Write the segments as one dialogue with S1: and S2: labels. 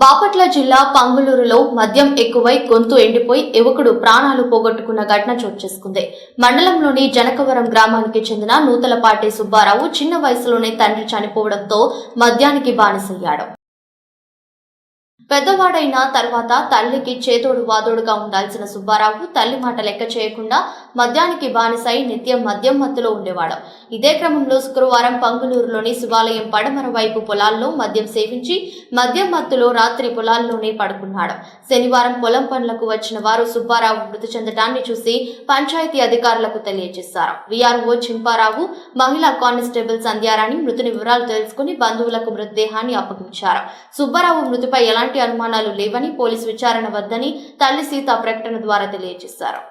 S1: బాపట్ల జిల్లా పంగులూరులో మద్యం ఎక్కువై గొంతు ఎండిపోయి యువకుడు ప్రాణాలు పోగొట్టుకున్న ఘటన చోటు చేసుకుంది. మండలంలోని జనకవరం గ్రామానికి చెందిన నూతలపాటి సుబ్బారావు చిన్న వయసులోనే తండ్రి చనిపోవడంతో మద్యానికి బానిసయ్యాడు. పెద్దవాడైన తర్వాత తల్లికి చేదోడు వాదోడుగా ఉండాల్సిన సుబ్బారావు తల్లి మాట లెక్క చేయకుండా మద్యానికి బానిసై నిత్యం మద్యం మత్తులో ఉండేవాడు. ఇదే క్రమంలో శుక్రవారం పంగులూరులోని శివాలయం పడమర వైపు పొలాల్లో మద్యం సేవించి మద్యం మత్తులో రాత్రి పొలాల్లోనే పడుకున్నాడు. శనివారం పొలం పనులకు వచ్చిన వారు సుబ్బారావు మృతి చెందడాన్ని చూసి పంచాయతీ అధికారులకు తెలియజేశారు. వీఆర్ఓ చింపారావు, మహిళా కానిస్టేబుల్ సంధ్యారాణి మృతుని వివరాలు తెలుసుకుని బంధువులకు మృతదేహాన్ని అప్పగించారు. సుబ్బారావు మృతిపై ఎలాంటి అనుమానాలు లేవని, పోలీసు విచారణ వద్దని తల్లి సీత ప్రకటన ద్వారా తెలియజేశారు.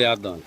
S2: చేద్దాం.